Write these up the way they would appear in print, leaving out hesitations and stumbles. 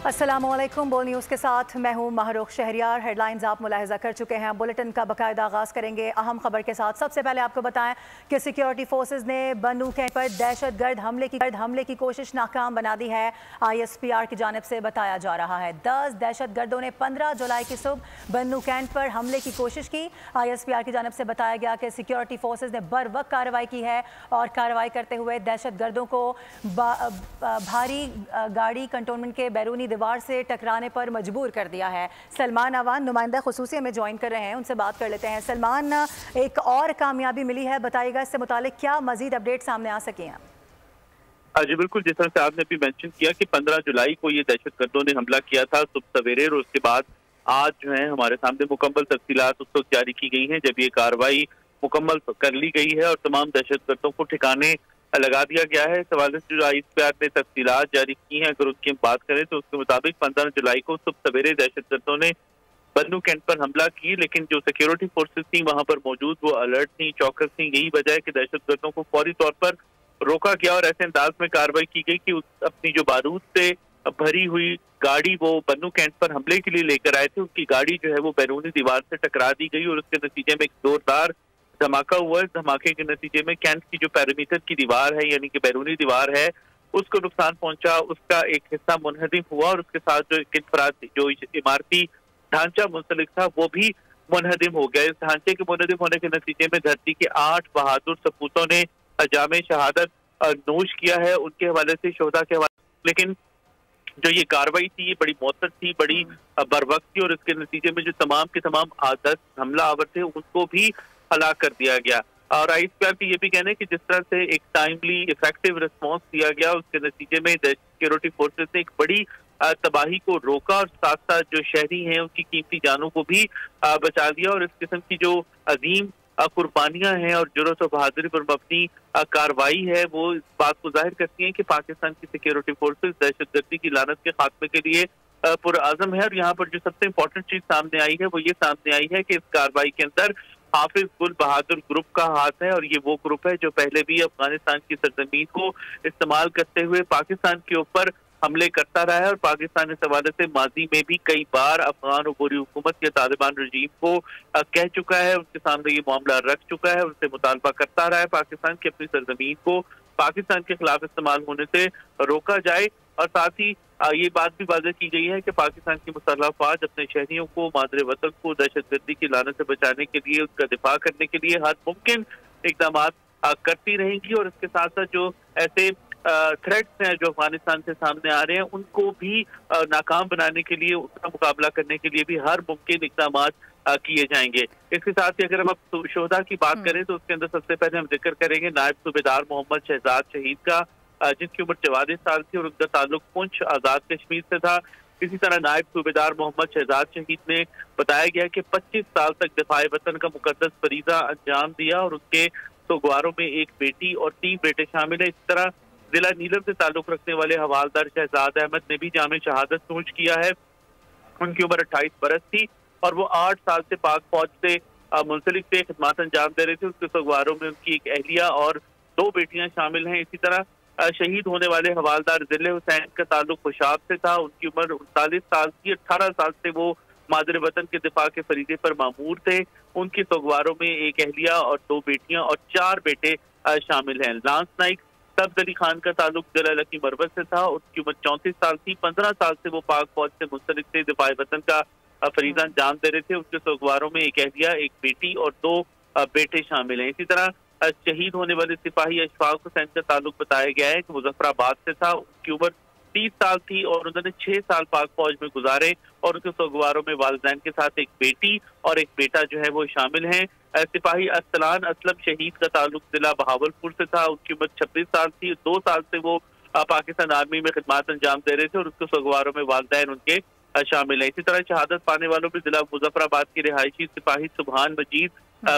अस्सलामुअलैकुम। बोल न्यूज़ के साथ मैं हूं महरूख शहरियार। हेडलाइंस आप मुलाहिजा कर चुके हैं। बुलेटिन का बाकायदा आगाज़ करेंगे अहम खबर के साथ। सबसे पहले आपको बताएं कि सिक्योरिटी फोर्सेज ने बन्नू कैंप पर दहशतगर्द हमले की कोशिश नाकाम बना दी है। ISPR की जानिब से बताया जा रहा है 10 दहशतगर्दों ने 15 जुलाई की सुबह बन्नू कैंप पर हमले की कोशिश की। ISPR की जानिब से बताया गया कि सिक्योरिटी फोर्सेज ने बर वक्त कार्रवाई की है और कार्रवाई करते हुए दहशतगर्दों को भारी गाड़ी कंटोनमेंट के बैरूनी दीवार से टकराने पर मजबूर कर दिया है। सलमान अवान नुमाइंदा खुसूसी में ज्वाइन कर रहे हैं, उनसे बात कर लेते हैं। सलमान, एक और कामयाबी मिली है, बताइएगा इससे मुतालिक क्या मजीद अपडेट सामने आ सके हैं? जी बिल्कुल, जिस तरह से आपने भी मेंशन किया कि 15 जुलाई को ये दहशतगर्दों ने हमला किया था सुबह सवेरे, और उसके बाद आज जो है हमारे सामने मुकम्मल तफसीलात उस वक्त जारी की गई हैं जब ये कार्रवाई मुकम्मल कर ली गई है और तमाम दहशतगर्दों को ठिकाने लगा दिया गया है। इस हवाले से जो ISPR ने तफसीलात जारी की हैं, अगर उनकी हम बात करें तो उसके मुताबिक 15 जुलाई को सुबह सवेरे दहशतगर्दों ने बन्नू कैंट पर हमला की, लेकिन जो सिक्योरिटी फोर्सेस थी वहां पर मौजूद वो अलर्ट थी, चौकस थी। यही वजह है कि दहशतगर्दों को फौरी तौर पर रोका गया और ऐसे अंदाज में कार्रवाई की गई कि अपनी जो बारूद से भरी हुई गाड़ी वो बन्नू कैंट पर हमले के लिए लेकर आए थे, उसकी गाड़ी जो है वो बैरूनी दीवार से टकरा दी गई और उसके नतीजे में एक जोरदार धमाका हुआ। इस धमाके के नतीजे में कैंट की जो पैरामीटर की दीवार है यानी कि बैरूनी दीवार है उसको नुकसान पहुंचा, उसका एक हिस्सा मुनहदिम हुआ और उसके साथ जो इंफरादी जो इमारती ढांचा मुंसलिक था वो भी मुनहदिम हो गया। इस ढांचे के मुनहदिम होने के नतीजे में धरती के 8 बहादुर सपूतों ने जामे शहादत नोश किया है। उनके हवाले से शोहदा के हवाले, लेकिन जो ये कार्रवाई थी ये बड़ी मौसर थी, बड़ी बरवक्त थी और इसके नतीजे में जो तमाम के तमाम 10 हमला आवर थे उनको भी हलाक कर दिया गया। और ISPR की ये भी कहना है कि जिस तरह से एक टाइमली इफेक्टिव रिस्पॉन्स दिया गया उसके नतीजे में सिक्योरिटी फोर्सेस ने एक बड़ी तबाही को रोका और साथ साथ जो शहरी हैं उनकी कीमती जानों को भी बचा दिया। और इस किस्म की जो अजीम कुर्बानियां हैं और जुर्रत और बहादुरी पर मबनी कार्रवाई है वो इस बात को जाहिर करती है कि पाकिस्तान की सिक्योरिटी फोर्सेस दहशतगर्दी की लानत के खात्मे के लिए पुरअज़म है। और यहाँ पर जो सबसे इम्पोर्टेंट चीज सामने आई है वो ये सामने आई है कि इस कार्रवाई के अंदर हाफिज गुल बहादुर ग्रुप का हाथ है और ये वो ग्रुप है जो पहले भी अफगानिस्तान की सरजमीन को इस्तेमाल करते हुए पाकिस्तान के ऊपर हमले करता रहा है और पाकिस्तान इस हवाले से माजी में भी कई बार अफगान अबूरी हुकूमत या तालिबान रजीम को कह चुका है, उनके सामने ये मामला रख चुका है, उनसे मुतालबा करता रहा है पाकिस्तान की अपनी सरजमीन को पाकिस्तान के खिलाफ इस्तेमाल होने से रोका जाए। और साथ ही ये बात भी वाज़ेह की गई है कि पाकिस्तान की मुसल्लह फ़ौज अपने शहरियों को, मादरे वतन को दहशतगर्दी की लानत से बचाने के लिए, उसका दिफा करने के लिए हर मुमकिन इकदाम करती रहेंगी और इसके साथ साथ जो ऐसे थ्रेट्स हैं जो अफगानिस्तान से सामने आ रहे हैं उनको भी नाकाम बनाने के लिए, उसका मुकाबला करने के लिए भी हर मुमकिन इकदाम किए जाएंगे। इसके साथ ही अगर हम अब शोहदा की बात करें तो उसके अंदर सबसे पहले हम जिक्र करेंगे नायब सूबेदार मोहम्मद शहजाद शहीद का, जिनकी उम्र 44 साल थी और उनका ताल्लुक पुंछ आजाद कश्मीर से था। इसी तरह नायब सूबेदार मोहम्मद शहजाद शहीद ने बताया गया कि 25 साल तक दिफाए वतन का मुकद्दस फरीजा अंजाम दिया और उनके सोगवारों में एक बेटी और 3 बेटे शामिल है। इस तरह जिला नीलम से ताल्लुक रखने वाले हवालदार शहजाद अहमद ने भी जामे शहादत नोश किया है। उनकी उम्र 28 बरस थी और वो 8 साल से पाक फौज से मुंसलिक थे, खिदमत अंजाम दे रहे थे। उसके सोगवारों में उनकी एक अहलिया और 2 बेटियां शामिल हैं। इसी तरह शहीद होने वाले हवालदार जिले हुसैन का ताल्लुक खुशाब से था, उनकी उम्र 39 साल थी। 18 साल से वो मादरे वतन के दिफा के फरीदे पर मामूर थे। उनकी सोगवारों में एक अहलिया और 2 बेटियां और 4 बेटे शामिल हैं। लांस नाइक तब्द अली खान का ताल्लुक जिला लकी मरवत से था, उनकी उम्र 34 साल थी। 15 साल से वो पाक फौज से मुंसलिक थे, दिफाए वतन का फरीदा अंजाम दे रहे थे। उनके सोगवारों में एक अहलिया, एक बेटी और 2 बेटे शामिल हैं। इसी तरह शहीद होने वाले सिपाही अशफाक हुसैन का ताल्लुक बताया गया है कि मुजफ्फराबाद से था, उनकी उम्र 30 साल थी और उन्होंने 6 साल पाक फौज में गुजारे और उनके सोगवारों में वालिदैन के साथ एक बेटी और एक बेटा जो है वो शामिल हैं। सिपाही अरसलान असलम शहीद का ताल्लुक जिला बहावलपुर से था, उनकी उम्र 26 साल थी। 2 साल से वो पाकिस्तान आर्मी में खिदमत अंजाम दे रहे थे और उसके सोगवारों में वालिदैन उनके शामिल है। इसी तरह शहादत पाने वालों में जिला मुजफ्फराबाद की रिहायशी सिपाही सुबहान मजीद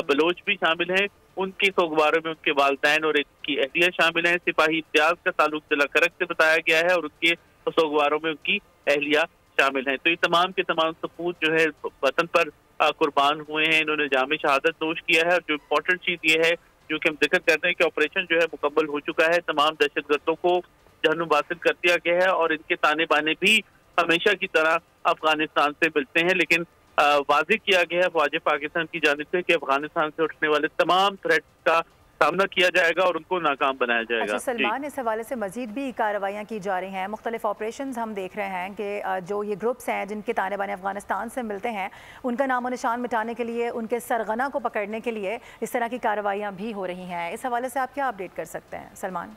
बलोच भी शामिल हैं, उनके सोगवारों में उनके वालिदैन और एक की अहलिया शामिल है। सिपाही इम्तियाज का ताल्लुक जिला करक से बताया गया है और उनके सोगवारों में उनकी अहलिया शामिल है। तो ये तमाम के तमाम सपूत जो है वतन पर कुर्बान हुए हैं, इन्होंने जामे शहादत नोश किया है। और जो इम्पोर्टेंट चीज ये है जो कि हम जिक्र करते हैं कि ऑपरेशन जो है मुकम्मल हो चुका है, तमाम दहशतगर्दों को जहन्नुम वासिल कर दिया गया है और इनके ताने बाने भी हमेशा की तरह अफगानिस्तान से मिलते हैं। लेकिन वाज़ेह किया गया है ख्वाजा पाकिस्तान की जानिब से कि अफगानिस्तान से उठने वाले तमाम थ्रेट्स का सामना किया जाएगा और उनको नाकाम बनाया जाएगा। अच्छा सलमान, इस हवाले से मजीद भी कार्रवाइयाँ की जा रही हैं, मुख्तलिफ ऑपरेशंस हम देख रहे हैं कि जो ये ग्रुप्स हैं जिनके ताने बाने अफगानिस्तान से मिलते हैं, उनका नामो निशान मिटाने के लिए, उनके सरगना को पकड़ने के लिए इस तरह की कार्रवाइयाँ भी हो रही हैं। इस हवाले से आप क्या अपडेट कर सकते हैं सलमान?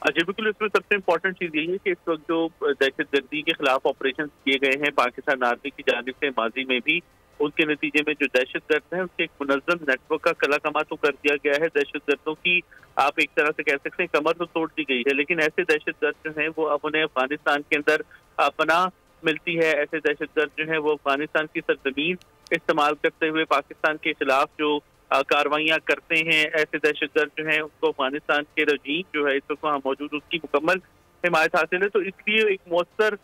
जी बिल्कुल, इसमें सबसे इम्पोर्टेंट चीज़ यही है कि इस वक्त जो दहशत गर्दी के खिलाफ ऑपरेशन किए गए हैं पाकिस्तान आर्मी की जानिब से माजी में भी, उनके नतीजे में जो दहशत गर्द है उसके एक मुनज़्ज़म नेटवर्क का कला कमा तो कर दिया गया है। दहशत गर्दों की आप एक तरह से कह सकते हैं कमर तो तोड़ दी गई है, लेकिन ऐसे दहशत गर्द जो हैं वो अब उन्हें अफगानिस्तान के अंदर पनाह मिलती है। ऐसे दहशत गर्द जो हैं वो अफगानिस्तान की सरजमीन इस्तेमाल करते हुए पाकिस्तान के खिलाफ जो कार्रवाइयाँ करते हैं। ऐसे दहशतगर्द जो हैं उनको अफगानिस्तान के रजीम जो है इस वक्त वहाँ मौजूद उसकी मुकम्मल हिमायत हासिल है। तो इसलिए एक मौसर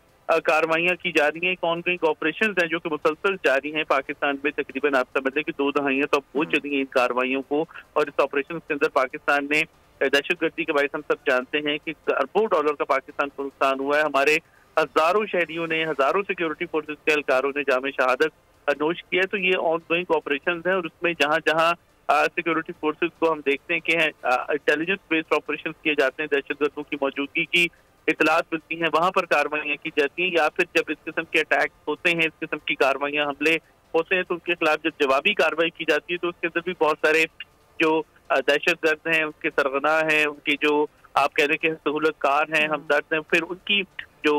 कार्रवाइयाँ की जा रही हैं, एक ऑनगोइंग ऑपरेशन हैं जो कि मुसलसल जारी हैं पाकिस्तान में। तकरीबन आप समझ लें कि 2 दहाइयाँ तो अब हो चली हैं इन कार्रवाइयों को, और इस ऑपरेशन के अंदर पाकिस्तान ने दहशतगर्दी के बारे हम सब जानते हैं कि अरबों डॉलर का पाकिस्तान को नुकसान हुआ है। हमारे हजारों शहरियों ने, हजारों सिक्योरिटी फोर्सेज के एहलकारों ने जामे शहादत नोश किया। तो ये ऑनगोइंग ऑपरेशन है और उसमें जहाँ जहाँ सिक्योरिटी फोर्सेज को हम देखते हैं कि इंटेलिजेंस बेस्ड ऑपरेशन किए जाते हैं, दहशतगर्दों की मौजूदगी की इतलात मिलती हैं, वहाँ पर कार्रवाइयाँ की जाती हैं। या फिर जब इस किस्म के अटैक होते हैं, इस किस्म की कार्रवाइयाँ, हमले होते हैं, तो उनके खिलाफ जब जवाबी कार्रवाई की जाती है तो उसके अंदर भी बहुत सारे जो दहशतगर्द हैं, उनके सरगना हैं, उनकी जो आप कह रहे हैं कि सहूलतकार हैं, हमदर्द हैं, फिर उनकी जो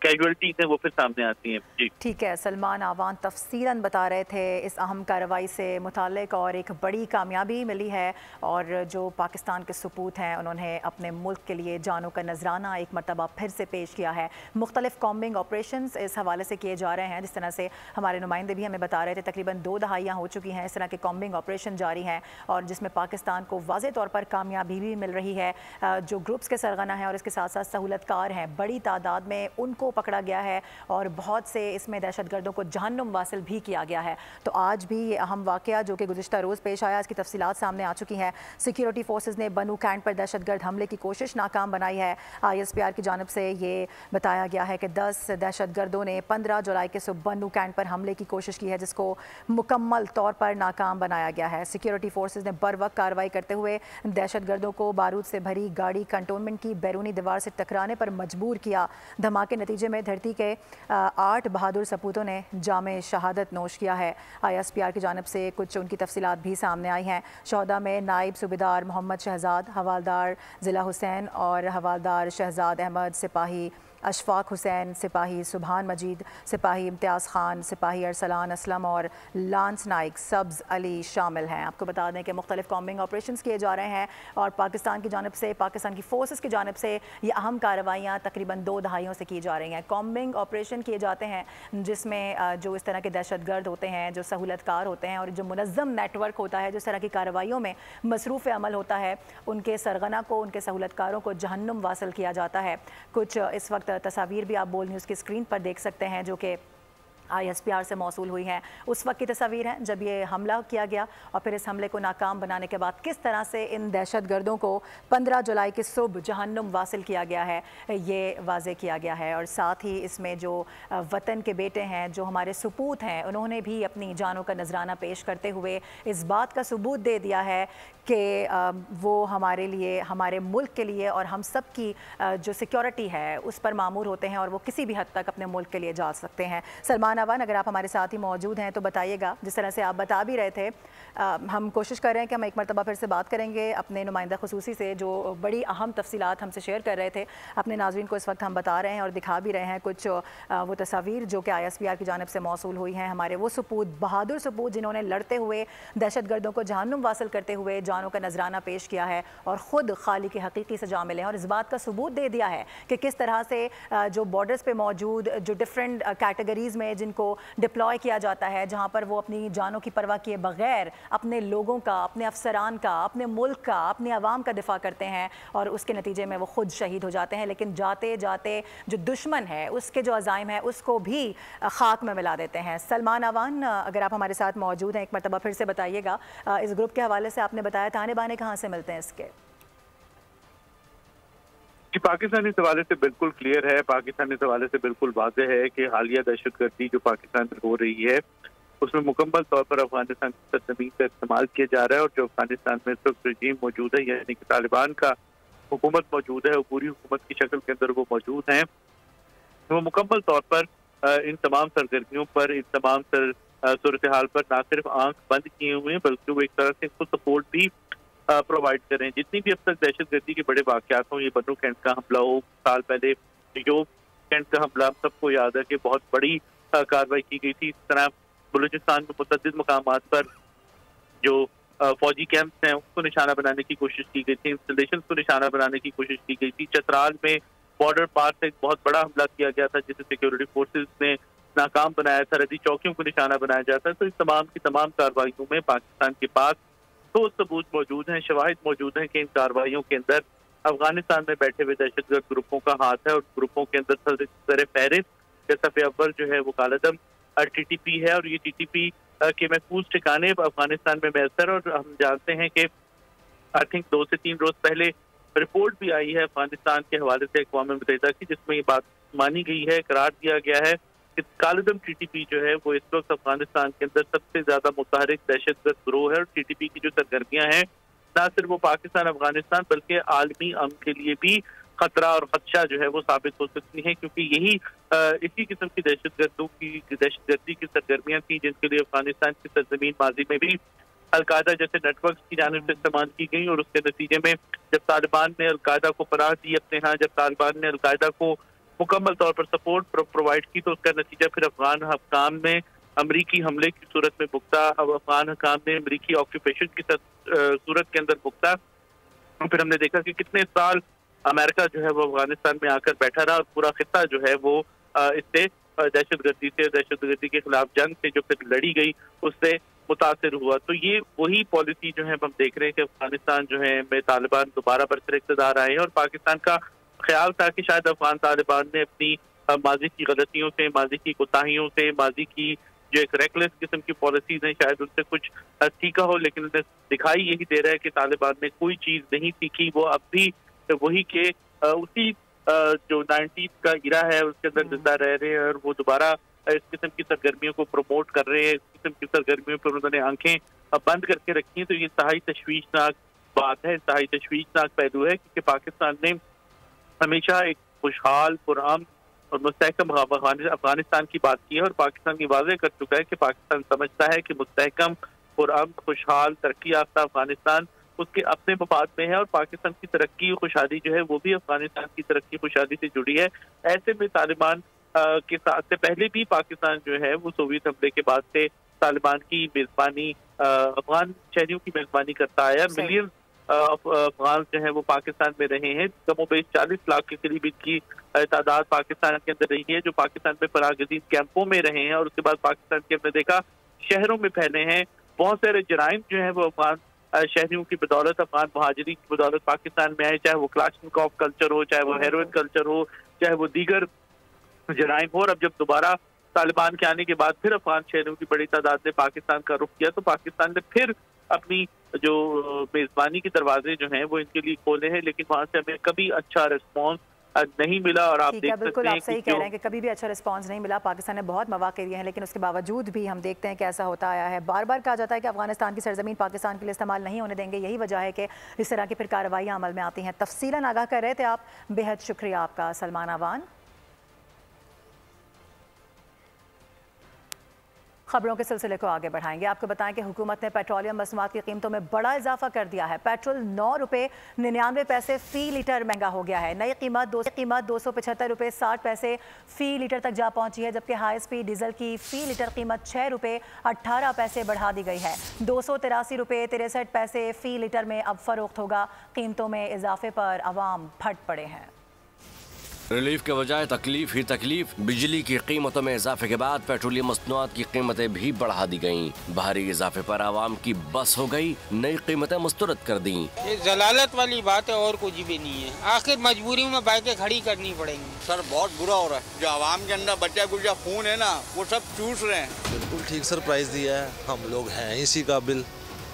कैजुअलिटीज हैं वो फिर सामने आती हैं। जी ठीक है सलमान आवान तफसीलन बता रहे थे इस अहम कार्रवाई से मुताल्लिक, और एक बड़ी कामयाबी मिली है और जो पाकिस्तान के सपूत हैं उन्होंने अपने मुल्क के लिए जानों का नजराना एक मरतबा फिर से पेश किया है। मुख्तलिफ कॉम्बिंग ऑपरेशंस इस हवाले से किए जा रहे हैं, जिस तरह से हमारे नुमाइंदे भी हमें बता रहे थे तकरीबन 2 दहाइयाँ हो चुकी हैं इस तरह के कॉम्बिंग ऑपरेशन जारी हैं, और जिसमें पाकिस्तान को वाज़ेह तौर पर कामयाबी भी मिल रही है। जो ग्रुप्स के सरगना हैं और इसके साथ साथ सहूलतकार हैं, बड़ी तादाद में उनको पकड़ा गया है और बहुत से इसमें दहशतगर्दों को जहन्नुम वासिल भी किया गया है। तो आज भी ये अहम वाक़या जो कि गुज़िश्ता रोज़ पेश आया, इसकी तफसीलात सामने आ चुकी हैं। सिक्योरिटी फोर्सेज ने बनू कैंट पर दहशतगर्द हमले की कोशिश नाकाम बनाई है। ISPR की जानिब से ये बताया गया है कि 10 दहशतगर्दों ने 15 जुलाई के सुबह बनू कैंट पर हमले की कोशिश की है, जिसको मुकम्मल तौर पर नाकाम बनाया गया है। सिक्योरिटी फोर्सेज ने बर वक्त कार्रवाई करते हुए दहशतगर्दों को बारूद से भरी गाड़ी कंटोनमेंट की बैरूनी दीवार से टकराने पर मजबूर किया। धमाके नतीजे में धरती के 8 बहादुर सपूतों ने जामे शहादत नोश किया है। ISPR की जानिब से कुछ उनकी तफसीलात भी सामने आई हैं। शहदा में नायब सूबेदार मोहम्मद शहजाद, हवालदार ज़िला हुसैन और हवालदार शहजाद अहमद, सिपाही अशफाक हुसैन, सिपाही सुबहान मजीद, सिपाही इम्तियाज़ खान, सिपाही अरसलान असलम और लांस नाइक सब्ज़ अली शामिल हैं। आपको बता दें कि मुख्तलिफ कॉम्बिंग ऑपरेशन किए जा रहे हैं और पाकिस्तान की जानिब से, पाकिस्तान की फोर्सेस की जानिब से ये अहम कार्रवाइयाँ तकरीबन 2 दहाइयों से की जा रही हैं। कॉम्बिंग ऑपरेशन किए जाते हैं जिसमें जो इस तरह के दहशतगर्द होते हैं, जो सहूलतकार होते हैं और जो मुनज़्ज़म नेटवर्क होता है, जो इस तरह की कार्रवाइयों में मसरूफ़ अमल होता है, उनके सरगना को, उनके सहूलतकारों को जहन्नुम वासिल किया जाता है। कुछ इस वक्त तस्वीर भी आप बोल न्यूज़ की स्क्रीन पर देख सकते हैं जो कि ISPR से मौसूल हुई हैं। उस वक्त की तस्वीर हैं जब ये हमला किया गया और फिर इस हमले को नाकाम बनाने के बाद किस तरह से इन दहशतगर्दों को 15 जुलाई की सुबह जहन्नुम वासिल किया गया है, ये वाज़े किया गया है। और साथ ही इसमें जो वतन के बेटे हैं, जो हमारे सपूत हैं, उन्होंने भी अपनी जानों का नजराना पेश करते हुए इस बात का सबूत दे दिया है कि वो हमारे लिए, हमारे मुल्क के लिए और हम सब की जो सिक्योरिटी है उस पर मामूर होते हैं और वो किसी भी हद तक अपने मुल्क के लिए जा सकते हैं। सलमान अवान, अगर आप हमारे साथ ही मौजूद हैं तो बताइएगा, जिस तरह से आप बता भी रहे थे, हम कोशिश कर रहे हैं कि हम एक मरतबा फिर से बात करेंगे अपने नुमाइंदा खुसूसी से जो बड़ी अहम तफसीलात हमसे शेयर कर रहे थे। अपने नाज़रीन को इस वक्त हम बता रहे हैं और दिखा भी रहे हैं कुछ वो तस्वीर जो कि ISPR की जानिब से मौसूल हुई हैं। हमारे वो सपूत, बहादुर सपूत, जिन्होंने लड़ते हुए दहशतगर्दों को जहन्नुम वासिल करते हुए जानों का नजराना पेश किया है और ख़ुद खाली की हकीकी सजा मिले हैं और इस बात का सबूत दे दिया है कि किस तरह से जो बॉर्डर्स पे मौजूद जो डिफरेंट कैटेगरीज़ में जिनको डिप्लॉय किया जाता है, जहाँ पर वो अपनी जानों की परवाह किए बगैर अपने लोगों का, अपने अफसरान का, अपने मुल्क का, अपने अवाम का दिफा करते हैं और उसके नतीजे में वो खुद शहीद हो जाते हैं। लेकिन जाते जाते जो दुश्मन है उसके जो अज़ाइम है उसको भी खाक में मिला देते हैं। सलमान अवान, अगर आप हमारे साथ मौजूद हैं, एक मरतबा फिर से बताइएगा, इस ग्रुप के हवाले से आपने बताया ताने बाने कहाँ से मिलते हैं इसके? पाकिस्तानी हवाले से बिल्कुल क्लियर है, पाकिस्तानी हवाले से बिल्कुल वाज़ेह है कि हालिया दहशतगर्दी जो पाकिस्तान में हो रही है उसमें मुकम्मल तौर पर अफगानिस्तान की सरजमीन का इस्तेमाल किया जा रहा है। और जो अफगानिस्तान में इस वक्त रजीम मौजूद है, यानी कि तालिबान का हुकूमत मौजूद है, वो पूरी हुकूमत की शक्ल के अंदर वो मौजूद हैं, वो मुकम्मल तौर पर इन तमाम सरगर्मियों पर, इन तमाम सूरत हाल पर ना सिर्फ आंख बंद किए हुए हैं बल्कि वो एक तरह से खुद सपोर्ट भी प्रोवाइड कर रहे हैं। जितनी भी अब तक दहशतगर्दी के बड़े वाक़यात हों, ये बन्नू कैंट का हमला हो, साल पहले जो कैंट का हमला हम सबको याद है कि बहुत बड़ी कार्रवाई की गई थी। इस तरह बलूचिस्तान में मुतअद्दिद मकामात पर जो फौजी कैंप्स हैं उसको निशाना बनाने की कोशिश की गई थी, इंस्टॉलेशन को निशाना बनाने की कोशिश की गई थी। चतराल में बॉर्डर पार से एक बहुत बड़ा हमला किया गया था जिसे सिक्योरिटी फोर्सेज ने नाकाम बनाया था, सरहदी चौकियों को निशाना बनाया जाता है। तो इस तमाम की तमाम कार्रवाइयों में पाकिस्तान के पास ठोस सबूत मौजूद हैं, शवाहिद मौजूद हैं कि इन कार्रवाइयों के अंदर अफगानिस्तान में बैठे हुए दहशतगर्द ग्रुपों का हाथ है। और ग्रुपों के अंदर सर फहरिस्त सफ़े अव्वल जो है वो कालादम TTP है। और ये TTP के महफूज ठिकाने अफगानिस्तान में मैसर। और हम जानते हैं कि आई थिंक 2 से 3 रोज पहले रिपोर्ट भी आई है अफगानिस्तान के हवाले से अक़वाम मुत्तहिदा की, जिसमें ये बात मानी गई है, करार दिया गया है कि कालादम TTP जो है वो इस वक्त अफगानिस्तान के अंदर सबसे ज्यादा मुतहरिक दहशतगर्द गिरोह है। और TTP की जो सरगर्मियां हैं न सिर्फ वो पाकिस्तान अफगानिस्तान बल्कि आलमी अमन के लिए भी खतरा और खदशा जो है वो साबित हो सकती है, क्योंकि यही इसी किस्म की दहशतगर्दी की सरगर्मियां थी जिनके लिए अफगानिस्तान की सरजमीन माजी में भी अलकायदा जैसे नेटवर्क की जानिब से इस्तेमाल की गई। और उसके नतीजे में जब तालिबान ने अलकायदा को पनाह दी अपने यहाँ, जब तालिबान ने अलकायदा को मुकम्मल तौर पर सपोर्ट प्रोवाइड की, तो उसका नतीजा फिर अफगान हकाम ने अमरीकी हमले की सूरत में भुगता, अब अफगान हकाम ने अमरीकी ऑक्यूपेशन की सूरत के अंदर भुगता। और फिर हमने देखा कि कितने साल अमेरिका जो है वो अफगानिस्तान में आकर बैठा रहा और पूरा खित्ता जो है वो इससे दहशतगर्दी के खिलाफ जंग से जो फिर लड़ी गई उससे मुतासिर हुआ। तो ये वही पॉलिसी जो है हम देख रहे हैं कि अफगानिस्तान जो है में तालिबान दोबारा बरसर इक़्तिदार आए हैं। और पाकिस्तान का ख्याल था कि शायद अफगान तालिबान ने अपनी माजी की गलतियों से, माजी की कोताहियों से, माजी की जो एक रेकलेस किस्म की पॉलिसीज हैं शायद उनसे कुछ सीखा हो, लेकिन उन्हें दिखाई यही दे रहा है कि तालिबान ने कोई चीज नहीं सीखी। वो अब भी वही के उसी जो 90s का इरा है उसके अंदर जिंदा रह रहे हैं और वो दोबारा इस किस्म की सरगर्मियों को प्रमोट कर रहे हैं, इस किस्म की सरगर्मियों पर उन्होंने आंखें बंद करके रखी हैं। तो ये इंतहाई तशवीशनाक बात है, इंतहाई तशवीशनाक पहलू है, क्योंकि पाकिस्तान ने हमेशा एक खुशहाल, पुरअमन और मुस्तहकम अफगानिस्तान की बात की है। और पाकिस्तान ये वाज़ेह कर चुका है कि पाकिस्तान समझता है कि मुस्तहकम, पुरअमन, खुशहाल, तरक्की याफ्ता अफगानिस्तान उसके अपने मफाद में है। और पाकिस्तान की तरक्की खुशहाली जो है वो भी अफगानिस्तान की तरक्की खुशहाली से जुड़ी है। ऐसे में तालिबान के साथ से पहले भी पाकिस्तान जो है वो सोवियत हमले के बाद से तालिबान की मेजबानी, अफगान शहरियों की मेजबानी करता आया। मिलियन अफगान जो है वो पाकिस्तान में रहे हैं, कमोबेश 40 लाख के करीब इनकी तादाद पाकिस्तान के अंदर रही है, जो पाकिस्तान में परागज़ीन कैंपों में रहे हैं और उसके बाद पाकिस्तान के हमने देखा शहरों में फैले हैं। बहुत सारे जराइम जो है वो अफगान शहरियों की बदौलत, अफगान महाजिरीन की बदौलत पाकिस्तान में आए, चाहे वो क्लाशनिकोव कल्चर हो, चाहे वो हेरोइन कल्चर हो, चाहे वो दीगर जराइम हो। और अब जब दोबारा तालिबान के आने के बाद फिर अफगान शहरियों की बड़ी तादाद ने पाकिस्तान का रुख किया, तो पाकिस्तान ने फिर अपनी जो मेजबानी के दरवाजे जो हैं वो इनके लिए खोले हैं, लेकिन वहां से हमें कभी अच्छा रिस्पॉन्स नहीं मिला। और आप देख बिल्कुल सकते हैं आप सही कह रहे हैं कि कभी भी अच्छा रिस्पांस नहीं मिला। पाकिस्तान ने बहुत मौके दिए हैं, लेकिन उसके बावजूद भी हम देखते हैं कि ऐसा होता आया है। बार बार कहा जाता है कि अफगानिस्तान की सरजमीन पाकिस्तान के लिए इस्तेमाल नहीं होने देंगे, यही वजह है कि इस तरह की फिर कार्रवाइयाँ अमल में आती हैं। तफसीलन आगाह कर रहे थे आप, बेहद शुक्रिया आपका सलमान अवान। खबरों के सिलसिले को आगे बढ़ाएंगे। आपको बताएं कि हुकूमत ने पेट्रोलियम मसनूआत की कीमतों में बड़ा इजाफा कर दिया है। पेट्रोल 9 रुपये 99 पैसे फी लीटर महंगा हो गया है। नई कीमत 275 रुपये 60 पैसे फी लीटर तक जा पहुंची है, जबकि हाई स्पीड डीजल की फी लीटर कीमत 6 रुपये 18 पैसे बढ़ा दी गई है। 283 रुपये 63 पैसे फी लीटर में अब फरोख्त होगा। कीमतों में इजाफे पर अवाम फट पड़े हैं। रिलीफ के बजाय तकलीफ ही तकलीफ। बिजली की कीमतों में इजाफे के बाद पेट्रोलियम मसनूआत की कीमतें भी बढ़ा दी गयी। भारी इजाफे पर आवाम की बस हो गई, नई कीमतें मुस्तरद कर दी। ये जलालत वाली बात है और कुछ भी नहीं है। आखिर मजबूरी में बाइकें खड़ी करनी पड़ेंगी। सर बहुत बुरा हो रहा है, जो आवाम के अंदर बच्चा गुच्चा खून है ना वो सब चूस रहे हैं। बिल्कुल ठीक सर प्राइस दिया है, हम लोग हैं इसी काबिल,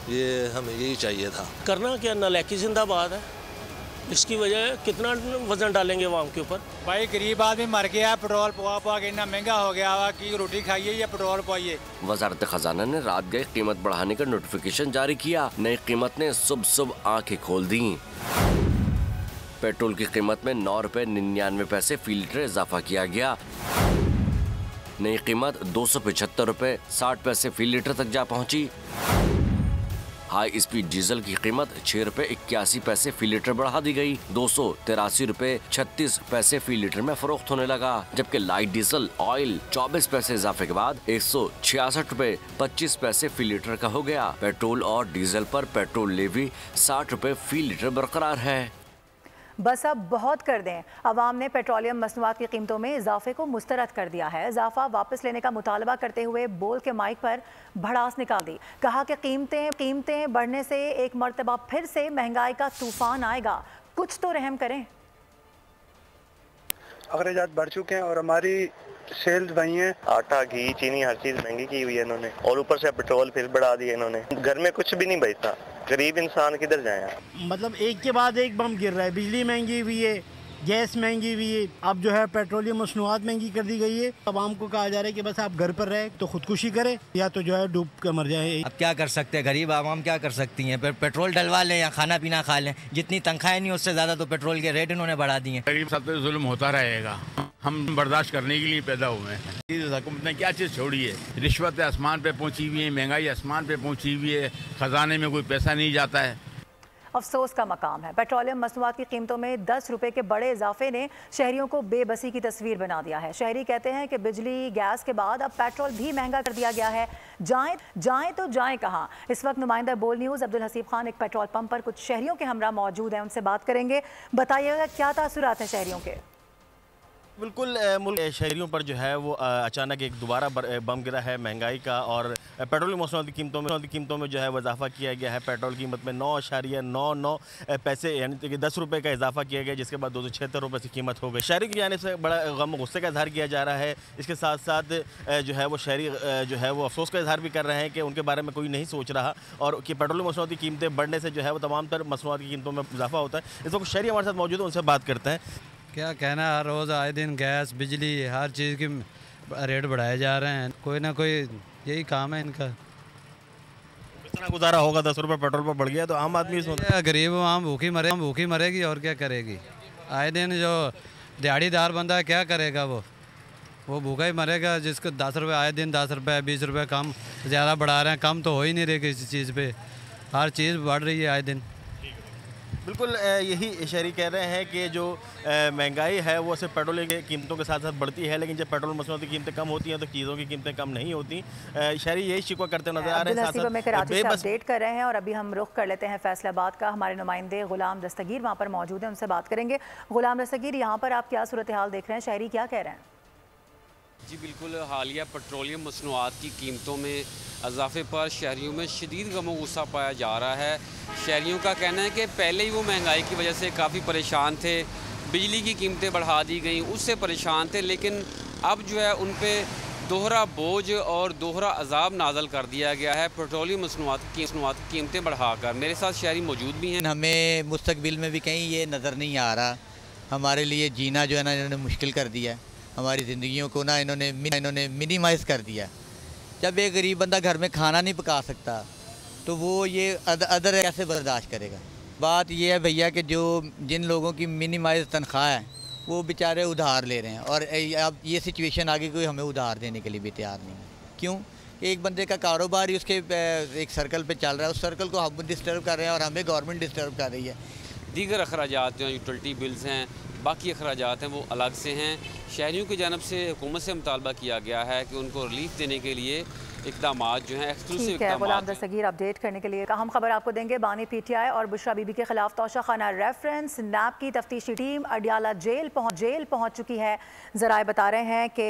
ये हमें यही चाहिए था। करना क्या, नालायकी जिंदाबाद है। इसकी वजह कितना वजन डालेंगे वो आम के ऊपर। भाई गरीब आदमी मर गया है, पेट्रोल पुआ के इतना महंगा हो गया हुआ कि रोटी खाइए या पेट्रोल पुआइए। वजारत खजाना ने रात गए कीमत बढ़ाने का नोटिफिकेशन जारी किया। नई कीमत ने सुबह आंखें खोल दी। पेट्रोल की कीमत में 9 रुपए 99 पैसे फी लीटर इजाफा किया गया। नई कीमत 275 रुपए 60 पैसे फी लीटर तक जा पहुंची। हाई स्पीड डीजल की कीमत 6 रुपए 81 पैसे फी लीटर बढ़ा दी गई। 283 रुपए 36 पैसे फी लीटर में फरोख्त होने लगा, जबकि लाइट डीजल ऑयल 24 पैसे इजाफे के बाद 166 रुपए 25 पैसे फी लीटर का हो गया। पेट्रोल और डीजल पर पेट्रोल लेवी 60 रुपए फी लीटर बरकरार है। बस अब बहुत कर दें। अवाम ने पेट्रोलियम मसनूआत की कीमतों में इजाफे को मुस्तरद कर दिया है। इजाफा वापस लेने का मुतालबा करते हुए बोल के माइक पर भड़ास निकाल दी। कहा कि कीमतें बढ़ने से एक मरतबा फिर से महंगाई का तूफान आएगा, कुछ तो रहम करें। अखराजात बढ़ चुके हैं और हमारी सेल्स वही है। आटा, घी, चीनी हर चीज महंगी की हुई है इन्होंने, और ऊपर से पेट्रोल फिर बढ़ा दिया इन्होंने। घर में कुछ भी नहीं बचता, गरीब इंसान किधर जाए। मतलब एक के बाद एक बम गिर रहा है। बिजली महंगी हुई है, गैस महंगी हुई है, अब जो है पेट्रोलियम मसनूआत महंगी कर दी गई है। आवाम को कहा जा रहा है कि बस आप घर पर रहे तो खुदकुशी करें या तो जो है डूब कर मर जाए। अब क्या कर सकते हैं, गरीब आवाम क्या कर सकती हैं। पेट्रोल डलवा लें या खाना पीना खा लें, जितनी तनख्वाहें नहीं उससे ज़्यादा तो पेट्रोल के रेट इन्होंने बढ़ा दिए। गरीब साथ पे जुल्म होता रहेगा, हम बर्दाश्त करने के लिए पैदा हुए हैं। हुकूमत ने क्या चीज़ छोड़ी है, रिश्वत आसमान पे पहुंची हुई है, महंगाई आसमान पे पहुंची हुई है, खजाने में कोई पैसा नहीं जाता है। अफसोस का मकाम है, पेट्रोलियम मसनूआत की कीमतों में 10 रुपए के बड़े इजाफे ने शहरियों को बेबसी की तस्वीर बना दिया है। शहरी कहते हैं कि बिजली गैस के बाद अब पेट्रोल भी महंगा कर दिया गया है। जाएं तो जाएं कहाँ। इस वक्त नुमाइंदा बोल न्यूज़ अब्दुल हसीब खान एक पेट्रोल पंप पर कुछ शहरियों के हमरा मौजूद हैं, उनसे बात करेंगे। बताइएगा क्या तासुरात हैं शहरियों के। बिल्कुल मुल्क शहरियों पर जो है वो अचानक एक दोबारा बम गिरा है महंगाई का, और पेट्रोलियम मसनूआत की कीमतों में जो है वो इजाफा किया गया है। पेट्रोल की कीमत में 9.99 पैसे यानी कि 10 रुपये का इजाफा किया गया, जिसके बाद 276 रुपये की कीमत हो गई। शहरी की जानिब से बड़ा गम गुस्से का इजहार किया जा रहा है। इसके साथ साथ जो है वो शहरी जो है वो अफसोस का इजहार भी कर रहे हैं कि उनके बारे में कोई नहीं सोच रहा, और कि पेट्रोलियम मसनूआत की कीमतें बढ़ने से जो है वो तमाम तर मसनूआत की कीमतों में इजाफा होता है। इस वक्त शहरी हमारे साथ मौजूद है, उनसे बात करते हैं। क्या कहना, हर रोज़ आए दिन गैस, बिजली, हर चीज़ की रेट बढ़ाए जा रहे हैं। कोई ना कोई यही काम है इनका। कितना गुजारा होगा, 10 रुपये पेट्रोल पर बढ़ गया तो आम आदमी गरीब आम भूखी मरेगी और क्या करेगी। आए दिन जो दिहाड़ीदार बंदा है क्या करेगा, वो भूखा ही मरेगा। जिसको 10 रुपये आए दिन 10 रुपये 20 रुपये कम ज़्यादा बढ़ा रहे हैं, कम तो हो ही नहीं रही किसी चीज़ पे। हर चीज़ बढ़ रही है आए दिन। बिल्कुल यही शहरी कह रहे हैं कि जो महंगाई है वो सिर्फ पेट्रोल की कीमतों के साथ साथ बढ़ती है, लेकिन जब पेट्रोल मसनूआत की कीमतें कम होती हैं तो चीज़ों की कीमतें कम नहीं होती। शहरी यही शिकवा करते नजर आ रहे हैं। अपडेट कर रहे हैं और अभी हम रुख कर लेते हैं फैसलाबाद का। हमारे नुमाइंदे गुलाम दस्तगीर वहाँ पर मौजूद हैं, उनसे बात करेंगे। गुलाम दस्तगीर, यहाँ पर आप क्या सूरत हाल देख रहे हैं, शहरी क्या कह रहे हैं? जी बिल्कुल, हालिया पेट्रोलियम मसनूआत की कीमतों में इजाफे पर शहरियों में शदीद गम गुस्सा पाया जा रहा है। शहरियों का कहना है कि पहले ही वो महंगाई की वजह से काफ़ी परेशान थे, बिजली की कीमतें बढ़ा दी गई उससे परेशान थे, लेकिन अब जो है उन पे दोहरा बोझ और दोहरा अजाब नाजल कर दिया गया है पेट्रोलियम मसनूआत की कीमतें बढ़ाकर। मेरे साथ शहरी मौजूद भी हैं। हमें मुस्तकबिल में भी कहीं ये नज़र नहीं आ रहा, हमारे लिए जीना जो है ना इन्होंने मुश्किल कर दिया है। हमारी ज़िंदगियों को ना इन्होंने मिनिमाइज़ कर दिया। जब एक गरीब बंदा घर में खाना नहीं पका सकता तो वो ये अदर कैसे बर्दाश्त करेगा। बात ये है भैया कि जो जिन लोगों की मिनिमाइज तनख्वाह है वो बेचारे उधार ले रहे हैं, और अब ये सिचुएशन आगे कोई हमें उधार देने के लिए भी तैयार नहीं है। क्यों? एक बंदे का कारोबार ही उसके एक सर्कल पे चल रहा है, उस सर्कल को हम डिस्टर्ब कर रहे हैं और हमें गवर्नमेंट डिस्टर्ब कर रही है। दीगर अखराजात जो यूटिलिटी बिल्स हैं, बाकी अखराजात हैं, वो अलग से हैं। शहरियों की जानब से हुकूमत से मुतालबा किया गया है कि उनको रिलीफ देने के लिए इकदामात जो हैं एक्सक्लूसिव गुलाम दस्तगीर अपडेट करने के लिए अहम खबर आपको देंगे। बानी पीटीआई और बुशरा बीबी के खिलाफ तोशाखाना रेफरेंस। नैब की तफ्तीशी टीम अडियाला जेल पहुंच चुकी है। जराए बता रहे हैं कि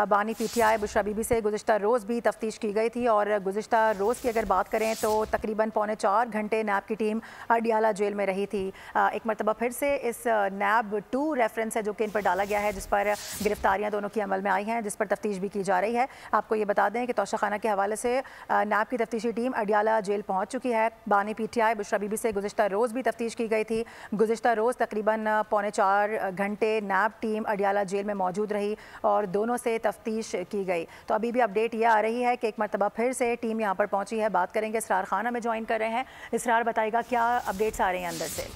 बानी पीटीआई बुशरा बीबी से गुज़िश्ता रोज़ भी तफ्तीश की गई थी, और गुज़िश्ता रोज़ की अगर बात करें तो तकरीबन 3.25 घंटे नैब की टीम अडियाला जेल में रही थी। एक मरतबा फिर से इस नैब 2 रेफरेंस है जो कि इन पर डाला गया है, जिस पर गिरफ्तारियाँ दोनों की अमल में आई हैं, जिस पर तफ्तीश भी की जा रही है। आपको ये बता दें कि तोशाखाना खाना के हवाले से नैब की तफ्तीशी टीम अडियाला जेल पहुँच चुकी है। बानी PTI बुशरा बीबी से गुज़िश्ता रोज़ भी तफ्तीश की गई थी। गुज़िश्ता रोज़ तकरीबन 3.25 घंटे नैब टीम अडियाला जेल में मौजूद रही और दोनों से तफ्तीश की गई। तो अभी भी अपडेट ये आ रही है कि एक मरतबा फिर से टीम यहाँ पर पहुँची है। बात करेंगे, इसरार खान हमें ज्वाइन कर रहे हैं। इसरार, बताइएगा क्या अपडेट्स आ रही हैं अंदर से?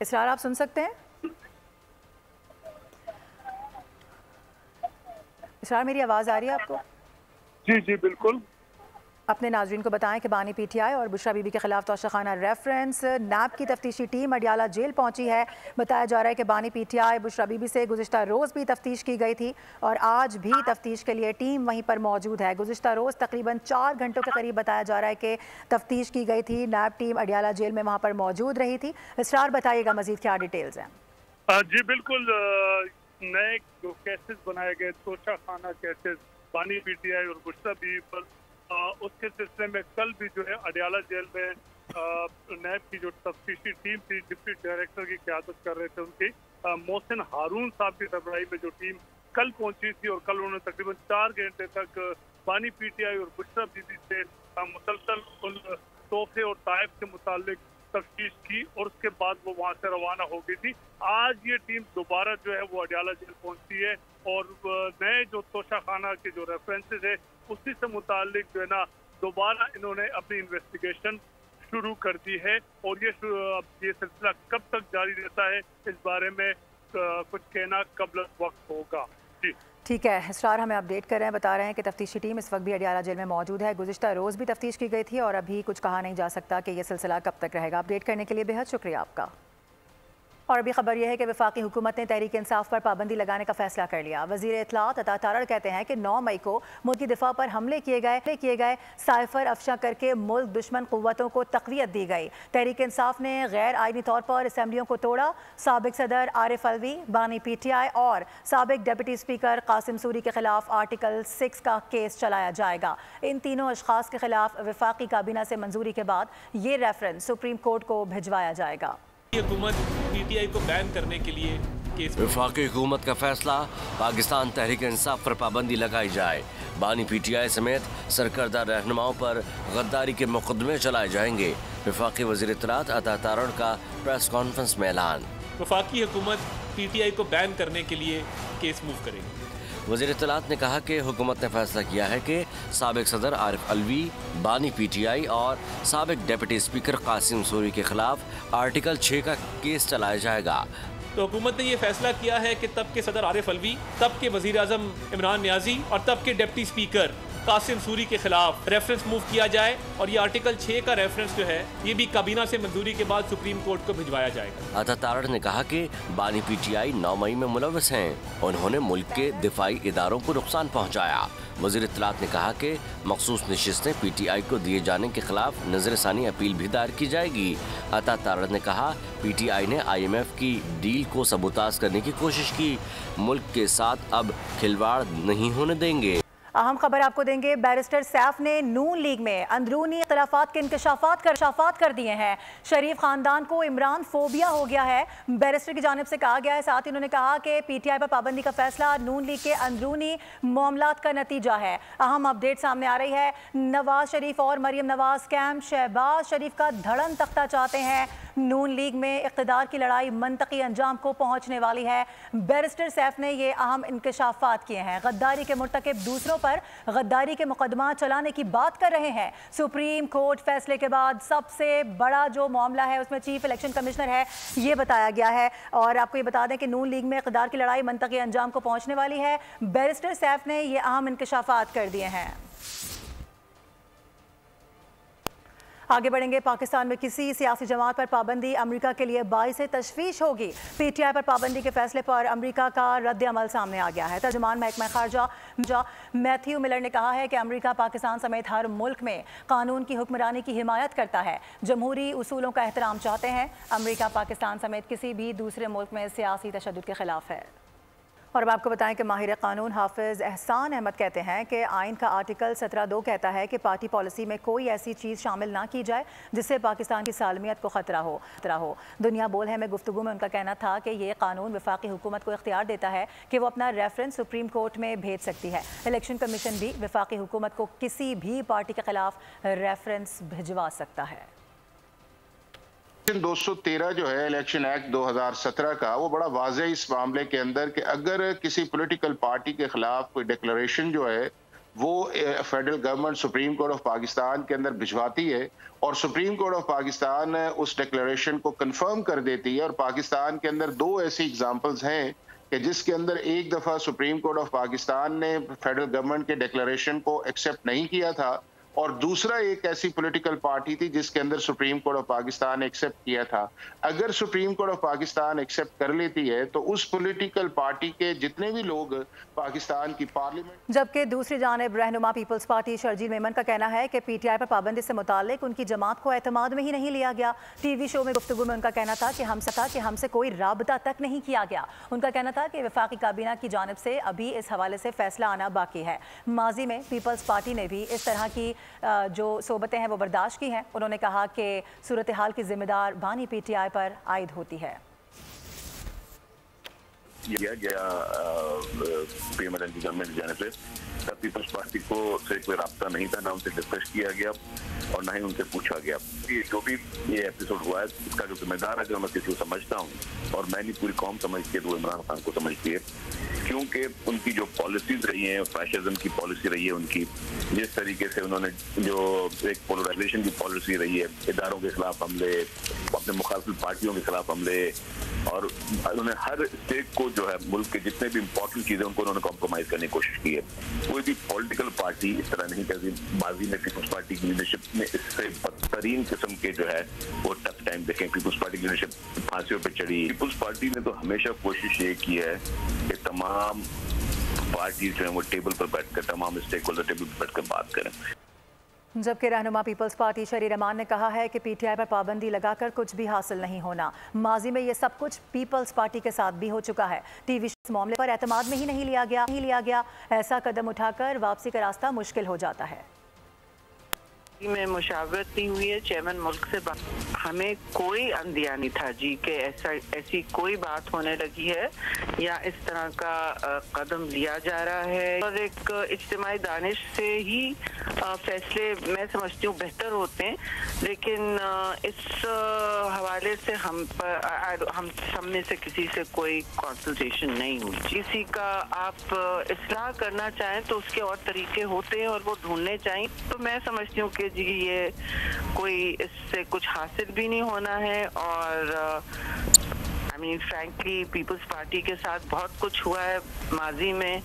इसरार, आप सुन सकते हैं? इसरार, मेरी आवाज़ आ रही है आपको? जी जी बिल्कुल। अपने नाज़रीन को बताएं कि बानी PTI और बुशरा बीबी के खिलाफ तोशाखाना रेफरेंस नैब की तफ्तीशी टीम अडियाला जेल पहुंची है। बताया जा रहा है कि बानी PTI बुशरा बीबी से गुज़िश्ता रोज़ भी तफ्तीश की गई थी और आज भी तफ्तीश के लिए टीम वहीं पर मौजूद है। गुज़िश्ता रोज़ तकरीबन 4 घंटों के करीब बताया जा रहा है कि तफ्तीश की गई थी। नैब टीम अडियाला जेल में वहाँ पर मौजूद रही थी। इसरार, बताइएगा मज़ीद क्या डिटेल्स हैं? जी बिल्कुल, नए जो केसेस बनाए गए तोशाखाना केसेस बानी PTI और बुशरा बीबी पर, उसके सिलसिले में कल भी जो है अडियाला जेल में नैब की जो तफ्तीशी टीम थी, डिप्टी डायरेक्टर की क़यादत कर रहे थे उनकी मोहसिन हारून साहब की सरबराही में जो टीम कल पहुंची थी और कल उन्होंने तकरीबन 4 घंटे तक बानी PTI और बुशरा बीबी से मुसलसल उन तोहफे और ताइफ के मुतालिक तफ्तीश की और उसके बाद वो वहाँ से रवाना हो गई थी। आज ये टीम दोबारा जो है वो अडियाला जेल पहुंची है और नए जो तोशाखाना के जो रेफरेंसेस है उसी से मुतालिक जो है ना दोबारा इन्होंने अपनी इन्वेस्टिगेशन शुरू कर दी है और ये सिलसिला कब तक जारी रहता है इस बारे में कुछ कहना कबल वक्त होगा। जी ठीक है, इसरार हमें अपडेट कर रहे हैं, बता रहे हैं कि तफ्तीशी टीम इस वक्त भी अडियाला जेल में मौजूद है। गुज़िश्ता रोज़ भी तफ्तीश की गई थी और अभी कुछ कहा नहीं जा सकता कि यह सिलसिला कब तक रहेगा। अपडेट करने के लिए बेहद शुक्रिया आपका। और अभी खबर यह है कि वफाकी हुकूमत ने तहरीक इंसाफ पर पाबंदी लगाने का फैसला कर लिया। वज़ीर इत्तलात अता तारड़ कहते हैं कि 9 मई को मुल्की दिफा पर हमले किए गए साइफर अफशा करके मुल्क दुश्मन कुव्वतों को तक़वियत दी गई। तहरीक इंसाफ ने गैर आइनी तौर पर असम्बलियों को तोड़ा। साबिक सदर आरिफ अलवी, बानी PTI और साबिक डिप्टी स्पीकर कासिम सूरी के खिलाफ आर्टिकल 6 का केस चलाया जाएगा। इन तीनों अशखास के खिलाफ वफाकी काबीना से मंजूरी के बाद ये रेफरेंस सुप्रीम कोर्ट को भिजवाया जाएगा। हुकूमत PTI को बैन करने के लिए केस। वफाकी हुकूमत का फैसला, पाकिस्तान तहरीक इंसाफ पर पाबंदी लगाई जाए। बानी PTI समेत सरकर्दा रहनुमाओं पर गद्दारी के मुकदमे चलाए जाएंगे। वफाकी वज़ीर इत्तलात अता तारड़ का प्रेस कॉन्फ्रेंस में ऐलान। वफाकी हुकूमत PTI को बैन करने के लिए केस मूव करेगी। वज़ीर इत्तलात ने कहा कि हुकूमत ने फैसला किया है कि साबिक सदर आरिफ अलवी, बानी PTI और साबिक डिप्टी स्पीकर कासिम सूरी के खिलाफ आर्टिकल 6 का केस चलाया जाएगा। तो हुकूमत ने ये फैसला किया है कि तब के सदर आरिफ अलवी, तब के वज़ीर आज़म इमरान नियाजी और तब के डिप्टी स्पीकर कासिम सूरी के खिलाफ रेफरेंस मूव किया जाए और ये आर्टिकल 6 का रेफरेंस जो है ये भी काबीना से मंजूरी के बाद सुप्रीम कोर्ट को भिजवाया जाएगा। अता तारड़ ने कहा कि बानी PTI 9 मई में मुलव्वस हैं। उन्होंने मुल्क के दिफाई इदारों को नुकसान पहुँचाया। वज़ीर इत्तलात ने कहा कि मखसूस नशिस्तें PTI को दिए जाने के खिलाफ नजरसानी अपील भी दायर की जाएगी। अता तारड़ ने कहा PTI ने IMF की डील को सबूताज करने की कोशिश की। मुल्क के साथ अब खिलवाड़ नहीं होने देंगे। अहम खबर आपको देंगे। बैरिस्टर सैफ ने नून लीग में अंदरूनी इख्तिलाफात के इंकशाफात कर दिए हैं। शरीफ खानदान को इमरान फोबिया हो गया है, बैरिस्टर की जानिब से कहा गया है। साथ ही उन्होंने कहा कि PTI पर पाबंदी का फैसला नून लीग के अंदरूनी मामलात का नतीजा है। अहम अपडेट सामने आ रही है। नवाज शरीफ और मरियम नवाज कैंप शहबाज शरीफ का धड़न तख्ता चाहते हैं। नून लीग में इक़्तिदार की लड़ाई मनतकी अंजाम को पहुंचने वाली है। बैरिस्टर सैफ ने ये अहम इंकशाफात किए हैं। गद्दारी के मुर्तकिब दूसरों पर गद्दारी के मुकदमा चलाने की बात कर रहे हैं। सुप्रीम कोर्ट फैसले के बाद सबसे बड़ा जो मामला है उसमें चीफ इलेक्शन कमिश्नर है ये बताया गया है। और आपको ये बता दें कि नून लीग में इक़्तिदार की लड़ाई मनतकी अंजाम को पहुंचने वाली है। बैरिस्टर सैफ ने ये अहम इंकशाफात कर दिए हैं। आगे बढ़ेंगे। पाकिस्तान में किसी सियासी जमात पर पाबंदी अमेरिका के लिए बाइस तशवीश होगी। PTI पर पाबंदी के फैसले पर अमेरिका का रद्द अमल सामने आ गया है। तर्जुमान महकमा खारजा मैथ्यू मिलर ने कहा है कि अमेरिका पाकिस्तान समेत हर मुल्क में कानून की हुक्मरानी की हिमायत करता है, जमहूरी उसूलों का एहतराम चाहते हैं। अमेरिका पाकिस्तान समेत किसी भी दूसरे मुल्क में सियासी तशद्दुद के खिलाफ है। और अब आपको बताएं कि माहिर कानून हाफिज एहसान अहमद कहते हैं कि आइन का आर्टिकल 17(2) कहता है कि पार्टी पॉलिसी में कोई ऐसी चीज़ शामिल ना की जाए जिससे पाकिस्तान की सालमियत को खतरा हो। दुनिया बोल है में गुफ्तगू में उनका कहना था कि ये कानून वफाकी हुकूमत को इख्तियार देता है कि वो अपना रेफरेंस सुप्रीम कोर्ट में भेज सकती है। इलेक्शन कमीशन भी वफाकी हुकूमत को किसी भी पार्टी के खिलाफ रेफरेंस भिजवा सकता है। 213 जो है इलेक्शन एक्ट 2017 का, वो बड़ा वाज़े इस मामले के अंदर कि अगर किसी पॉलिटिकल पार्टी के खिलाफ कोई डिक्लेरेशन जो है वो federal government supreme Court of Pakistan के अंदर भिजवाती है और सुप्रीम कोर्ट ऑफ पाकिस्तान उस डिक्लेरेशन को कंफर्म कर देती है, और पाकिस्तान के अंदर दो ऐसी एग्जांपल्स हैं कि जिसके अंदर एक दफ़ा सुप्रीम कोर्ट ऑफ पाकिस्तान ने फेडरल गवर्नमेंट के डिक्लेरेशन को एक्सेप्ट नहीं किया था, और दूसरा एक ऐसी पॉलिटिकल पार्टी थी जिसके अंदर Supreme Court of Pakistan accept किया था। अगर Supreme Court of Pakistan accept कर लेती है तो उस पॉलिटिकल पार्टी के जितने भी लोग पाकिस्तान की पार्लियामेंट। जबकि दूसरी जानिब रहनुमा पीपल्स पार्टी शर्जील मेमन का कहना है कि PTI पर पाबंदी से मुताल्लिक उनकी जमात को एतमाद में ही नहीं लिया गया। TV शो में गुफ्तगू में उनका कहना था कि हमसे कोई राबता तक नहीं किया गया। उनका कहना था कि वफाकी काबीना की जानिब से अभी इस हवाले से फैसला आना बाकी है। माजी में पीपल्स पार्टी ने भी इस तरह की जो सोबतें हैं वो बर्दाश्त की हैं। उन्होंने कहा कि सूरत हाल की जिम्मेदार बानी PTI पर आयद होती है। किया गया पीएमएलएन की गवर्नमेंट जाने से तब पीपल्स पार्टी को से कोई राब्ता नहीं था, ना उनसे डिस्कस किया गया और ना ही उनसे पूछा गया। ये जो भी ये एपिसोड हुआ है इसका जो जिम्मेदार अगर मैं किसी को समझता हूँ और मैं नहीं पूरी कौम समझती है तो इमरान खान को समझती है, क्योंकि उनकी जो पॉलिसीज रही हैं, फैशिज्म की पॉलिसी रही है उनकी, जिस तरीके से उन्होंने जो एक पोलराइजेशन की पॉलिसी रही है, इदारों के खिलाफ हमले, अपने मुखालिफ पार्टियों के खिलाफ हमले, और उन्होंने हर स्टेट को जो है मुल्क के जितने भी इंपॉर्टेंट चीजें उनको उन्होंने कॉम्प्रोमाइज करने की कोशिश की है। कोई भी पॉलिटिकल पार्टी इस तरह नहीं करती। बाजी में पीपल्स पार्टी की लीडरशिप ने इससे बदतरीन किस्म के जो है वो टफ टाइम देखे। पीपल्स पार्टी की लीडरशिप फांसियों पर चढ़ी। पीपल्स पार्टी ने तो हमेशा कोशिश ये की है कि तमाम पार्टी जो है वो टेबल पर बैठकर, तमाम स्टेक होल्डर टेबल पर बैठकर बात करें। जबकि रहनुमा पीपल्स पार्टी शरीर रहमान ने कहा है कि PTI पर पाबंदी लगाकर कुछ भी हासिल नहीं होना। माजी में ये सब कुछ पीपल्स पार्टी के साथ भी हो चुका है। TV इस मामले पर एतमाद में ही नहीं लिया गया। ऐसा कदम उठाकर वापसी का रास्ता मुश्किल हो जाता है। में मुशावरत नहीं हुई है चेयरमैन मुल्क से। हमें कोई अंदिया नहीं था जी कि ऐसी कोई बात होने लगी है या इस तरह का कदम लिया जा रहा है, और एक इज्तिमाई दानिश से ही फैसले मैं समझती हूँ बेहतर होते हैं। लेकिन इस हवाले से हम में से किसी से कोई कंसल्टेशन नहीं हुई। किसी का आप इस्लाह करना चाहें तो उसके और तरीके होते हैं और वो ढूंढने चाहिए। तो मैं समझती हूँ कि जी ये कोई इससे कुछ हासिल भी नहीं होना है, और फ्रैंकली पीपल्स पार्टी के साथ बहुत कुछ हुआ है माजी में,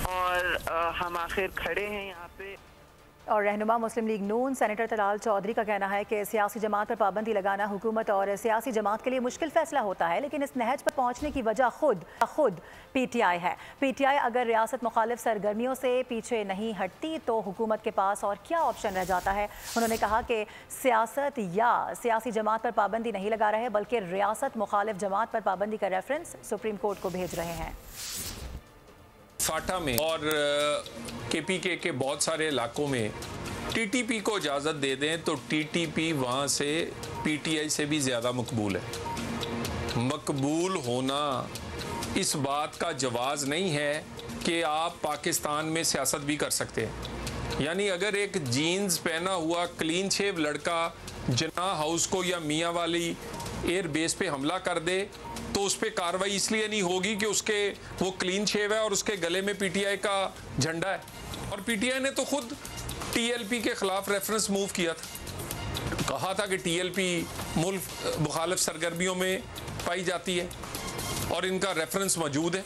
और हम आखिर खड़े हैं यहाँ पे। और रहनुमा मुस्लिम लीग नून सेनेटर तलाल चौधरी का कहना है कि सियासी जमात पर पाबंदी लगाना हुकूमत और सियासी जमात के लिए मुश्किल फैसला होता है, लेकिन इस नहज पर पहुंचने की वजह खुद PTI है। PTI अगर रियासत मुखालिफ सरगर्मियों से पीछे नहीं हटती तो हुकूमत के पास और क्या ऑप्शन रह जाता है। उन्होंने कहा कि सियासत या सियासी जमात पर पाबंदी नहीं लगा रहे, बल्कि रियासत मुखालिफ जमात पर पाबंदी का रेफरेंस सुप्रीम कोर्ट को भेज रहे हैं। फाटा में और KPK के बहुत सारे इलाकों में TTP को इजाज़त दे दें तो TTP वहाँ से PTI से भी ज़्यादा मकबूल है। मकबूल होना इस बात का जवाज़ नहीं है कि आप पाकिस्तान में सियासत भी कर सकते हैं। यानी अगर एक जीन्स पहना हुआ क्लीन शेव लड़का जिन्ना हाउस को या मियाँ वाली एयर बेस पे हमला कर दे तो उस पर कार्रवाई इसलिए नहीं होगी कि उसके वो क्लीन शेव है और उसके गले में PTI का झंडा है। और PTI ने तो खुद TLP के खिलाफ रेफरेंस मूव किया था, कहा था कि TLP मुल्क मुखालिफ सरगर्मियों में पाई जाती है और इनका रेफरेंस मौजूद है।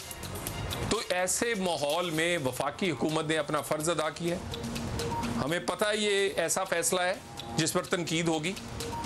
तो ऐसे माहौल में वफाकी हुकूमत ने अपना फ़र्ज़ अदा किया है। हमें पता है ये ऐसा फ़ैसला है जिस पर तनकीद होगी,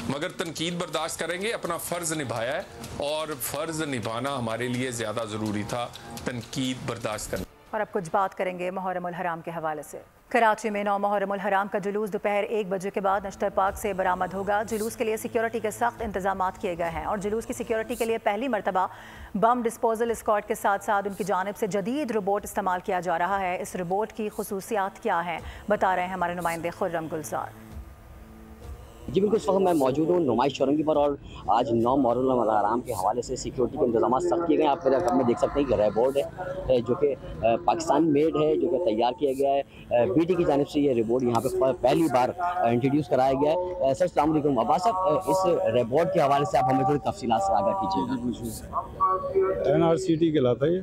मगर तनकीद बर्दाश्त करेंगे। अपना फ़र्ज़ निभाया है और फ़र्ज़ निभाना हमारे लिए ज़्यादा ज़रूरी था तनकीद बर्दाश्त करना। और अब कुछ बात करेंगे मुहर्रमुल हराम के हवाले से। कराची में 9 मुहर्रमुल हराम का जुलूस दोपहर 1 बजे के बाद नश्तर पार्क से बरामद होगा। जुलूस के लिए सिक्योरिटी के सख्त इंतजाम किए गए हैं और जुलूस की सिक्योरिटी के लिए पहली मरतबा बम डिस्पोजल स्क्वाड के साथ साथ उनकी जानिब से जदीद रोबोट इस्तेमाल किया जा रहा है। इस रोबोट की खुसूसियात क्या हैं, बता रहे हैं हमारे नुमाइंदे खुर्रम गुलजार। जी बिल्कुल, इस वक्त मैं मौजूद हूँ नुमाइश चौरंगी पर और आज 9 मुहर्रमुल हराम के हवाले से सिक्योरिटी के इंतजाम सख्त किए गए हैं। आप मेरे घर में देख सकते हैं कि रोबोट है जो कि पाकिस्तान मेड है, जो कि तैयार किया गया है। बीटी की जानिब से ये रोबोट यहाँ पे पहली बार इंट्रोड्यूस कराया गया है। सर अस्सलाम वालेकुम। अब्बास साहब, इस रोबोट के हवाले से आप हमें थोड़ी तफसीलात से आगाह कीजिएगा। NRCT कहलाता है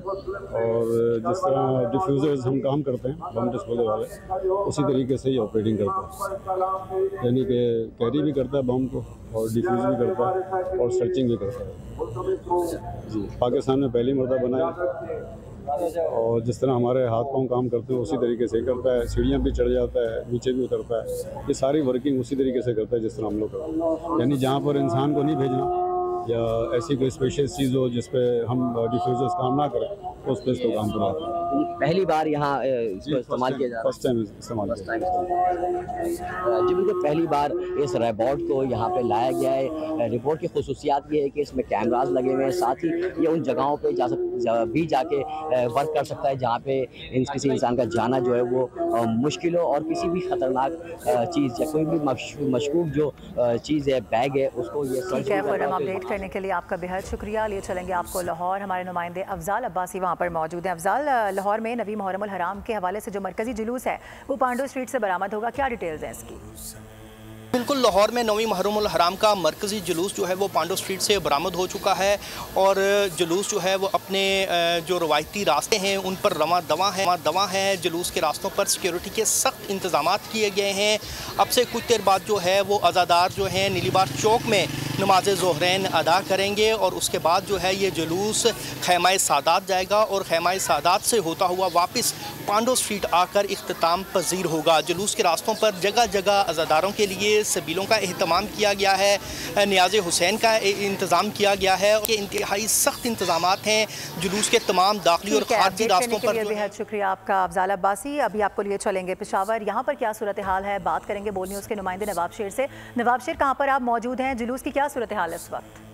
और जिस तरह डिफ्यूज़र्स हम काम करते हैं बम डिस्पोजल वाले, उसी तरीके से ही ऑपरेटिंग करता है, यानी कि कैरी भी करता है बम को और डिफ्यूज़ भी करता है और सर्चिंग भी करता है। जी, पाकिस्तान में पहली मरतबा बना है और जिस तरह हमारे हाथ पाँव काम करते हैं उसी तरीके से करता है। सीढ़ियाँ भी चढ़ जाता है, नीचे भी उतरता है। ये सारी वर्किंग उसी तरीके से करता है जिस तरह हम लोग करते हैं, यानी जहाँ पर इंसान को नहीं भेजना या ऐसी कोई स्पेशल चीज़ हो जिस पे हम डिफ्यूज़र्स काम ना करें, उस पर इसको काम कराते हैं। पहली बार यहाँ इसको इस्तेमाल किया जा रहा है, फर्स्ट टाइम इस्तेमाल जी बिल्कुल पहली बार इस रोबोट को यहाँ पे लाया गया है। रोबोट की खुसूसियात ये है कि इसमें कैमराज लगे हुए हैं, साथ ही ये उन जगहों पे भी जाके वर्क कर सकता है जहाँ पे किसी इंसान का जाना जो है वो मुश्किल हो और किसी भी ख़तरनाक चीज़ या कोई भी मशकूक जो चीज़ है, बैग है, उसको ये ठीक है। फिर हम अपडेट करने के लिए आपका बेहद शुक्रिया। लिए चलेंगे आपको लाहौर। हमारे नुमाइंदे अफजाल अब्बासी वहाँ पर मौजूद हैं। अफजाल, लाहौर में 9 मुहर्रमुल हराम के हवाले से जो मरकजी जुलूस है वो पांडो स्ट्रीट से बरामद होगा, क्या डिटेल्स हैं इसकी? बिल्कुल, लाहौर में 9 मुहर्रमुल हराम का मरकज़ी जुलूस जो है वो पांडो स्ट्रीट से बरामद हो चुका है और जुलूस जो है वो अपने जो रवायती रास्ते हैं उन पर रवां दवा है। जुलूस के रास्तों पर सिक्योरिटी के सख्त इंतजाम किए गए हैं। अब से कुछ देर बाद जो है वो अज़ादार जो हैं नीलीबार चौक में नमाज ज़ोहरैन अदा करेंगे और उसके बाद जो है ये जुलूस खैमा सादात जाएगा और खैमा सादात से होता हुआ वापस पांडो स्ट्रीट आकर इख्तिताम पजीर होगा। जुलूस के रास्तों पर जगह जगह अज़ादारों के लिए सबीलों का एहतमाम किया गया है, नियाज़ हुसैन का इंतज़ाम किया गया है। ये इंतहाई सख्त इंतजाम हैं जुलूस के तमाम दाखिली और खारजी रास्तों पर। बेहद शुक्रिया आपका अफजाल अब्बासी। अभी आपको लिए चलेंगे पेशावर। यहाँ पर क्या सूरत हाल है, बात करेंगे बोल न्यूज़ के नुमाइंदे नवाब शेर से। नवाब शेर, कहाँ पर आप मौजूद हैं? जुलूस की क्या सूरत हाल है इस वक्त?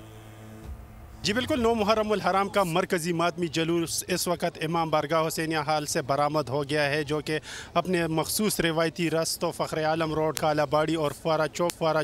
जी बिल्कुल, 9 मुहर्रमुल हराम का मरकज़ी मातमी जुलूस इस वक्त इमाम बारगाह हुसैनिया हाल से बरामद हो गया है, जो कि अपने मखसूस रिवायती रस्तों फ़ख्र आलम रोड, कालाबाड़ी और फुआरा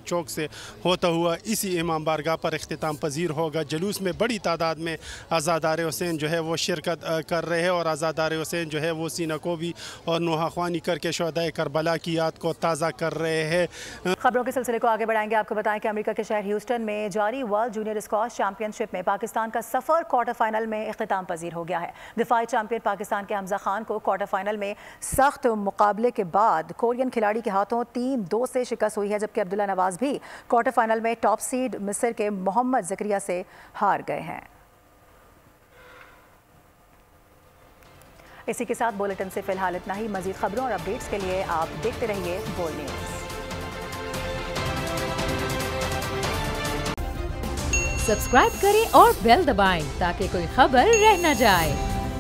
चौक से होता हुआ इसी इमाम बारगाह पर इख्तिताम पजीर होगा। जुलूस में बड़ी तादाद में आज़ादार हुसैन जो है वो शिरकत कर रहे हैं और आज़ादार हुसैन जो है वो सीना को भी और नोहाख्वानी करके शहदाए करबला की याद को ताज़ा कर रहे हैं। खबरों के सिलसिले को आगे बढ़ाएंगे। आपको बताएं कि अमेरिका के शहर ह्यूस्टन में जारी वर्ल्ड जूनियर स्क्वॉश चैंपियनशिप में पाकिस्तान का सफर क्वार्टर फाइनल में इख्तिताम पजीर हो गया है। दिफाई चैंपियन पाकिस्तान के हमजा खान को क्वार्टर फाइनल में सख्त मुकाबले के बाद कोरियन खिलाड़ी के हाथों 3-2 से शिकस्त हुई है, जबकि अब्दुल्ला नवाज भी क्वार्टर फाइनल में टॉप सीड मिस्र के मोहम्मद ज़करिया से हार गए हैं। इसी के साथ बुलेटिन से फिलहाल इतना ही। मजीद खबरों और अपडेट्स के लिए आप देखते रहिए बोल न्यूज़। सब्सक्राइब करें और बेल दबाएं ताकि कोई खबर रह न जाए।